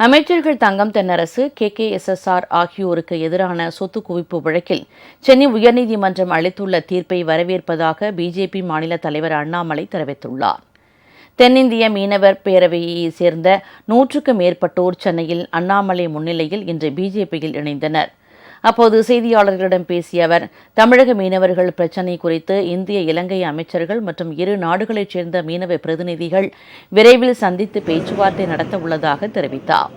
அமைச்சர்கள் தங்கம் தென்னரசு, KKSSR ஆகியோருக்கு எதிரான சொத்து குவிப்பு வழக்கில் சென்னை உயர்நீதிமன்றம் அளித்துள்ள தீர்ப்பை வரவேற்பதாக பிஜேபி மாநில தலைவர் அண்ணாமலை தெரிவித்துள்ளார். தென்னிந்திய மீனவர் பேரவையைச் சேர்ந்த 100க்கும் மேற்பட்டோர் சென்னையில் அண்ணாமலை முன்னிலையில் இன்று பிஜேபியில் இணைந்தனர். அப்போது செய்தியாளர்களிடம் பேசிய அவர், தமிழக மீனவர்கள் பிரச்சினை குறித்து இந்திய இலங்கை அமைச்சர்கள் மற்றும் இரு நாடுகளைச் சேர்ந்த மீனவ பிரதிநிதிகள் விரைவில் சந்தித்து பேச்சுவார்த்தை நடத்த உள்ளதாக தெரிவித்தார்.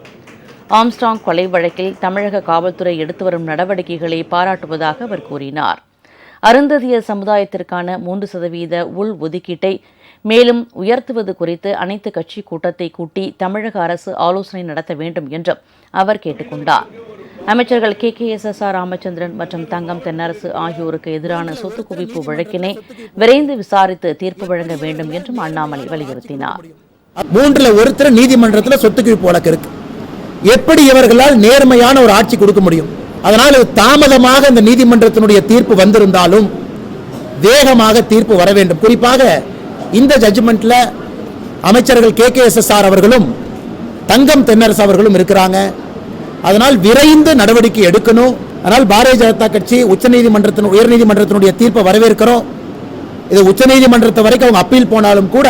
ஆம்ஸ்ட்ராங் கொலை வழக்கில் தமிழக காவல்துறை எடுத்து வரும் நடவடிக்கைகளை பாராட்டுவதாக அவர் கூறினார். அருந்ததிய சமுதாயத்திற்கான 3% உள் ஒதுக்கீட்டை மேலும் உயர்த்துவது குறித்து அனைத்து கட்சி கூட்டத்தை கூட்டி தமிழக அரசு ஆலோசனை நடத்த வேண்டும் என்றும் அவர் கேட்டுக் கொண்டார். அமைச்சர்கள் KKSSR ராமச்சந்திரன் மற்றும் தங்கம் தென்னரசு ஆகியோருக்கு எதிரான சொத்து குவிப்பு வழக்கினை விரைந்து விசாரித்து தீர்ப்பு வழங்க வேண்டும் என்றும் அண்ணாமலை வலியுறுத்தினார். 1/3 நீதிமன்றத்தில் சொத்து குவிப்பு வழக்கு இருக்கு. எப்படி இவர்களால் நேர்மையான ஒரு ஆட்சி கொடுக்க முடியும்? அதனால் தாமதமாக இந்த நீதிமன்றத்தினுடைய தீர்ப்பு வந்திருந்தாலும் வேகமாக தீர்ப்பு வர வேண்டும். குறிப்பாக இந்த ஜட்ஜ்மெண்ட்ல அமைச்சர்கள் KKSSR அவர்களும் தங்கம் தென்னரசு அவர்களும் இருக்கிறாங்க. அதனால் விரைந்து நடவடிக்கை எடுக்கணும். அதனால் பாரதிய ஜனதா கட்சி உயர்நீதிமன்றத்தினுடைய தீர்ப்பை வரவேற்கிறோம். இது உச்சநீதிமன்றத்தை வரைக்கும் அவங்க அப்பீல் போனாலும் கூட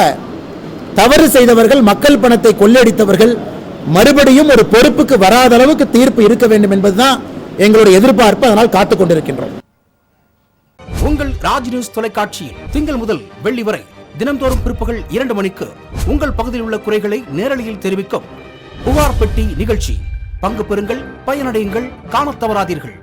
தவறு செய்தவர்கள், மக்கள் பணத்தை கொள்ளையடித்தவர்கள் மறுபடியும் ஒரு பொறுப்புக்கு வராத அளவுக்கு தீர்ப்பு இருக்க வேண்டும் என்பதுதான் எங்களுடைய எதிர்பார்ப்பு. அதனால் காத்துக் கொண்டிருக்கின்றோம். உங்கள் ராஜ் நியூஸ் தொலைக்காட்சியில் திங்கள் முதல் வெள்ளி வரை தினந்தோறும் பிற்பகல் 2 மணிக்கு உங்கள் பகுதியில் உள்ள குறைகளை நேரலையில் தெரிவிக்கும் புகார் பெட்டி நிகழ்ச்சி. பங்கு பெறுங்கள், பயனடையுங்கள், காணத் தவறாதீர்கள்.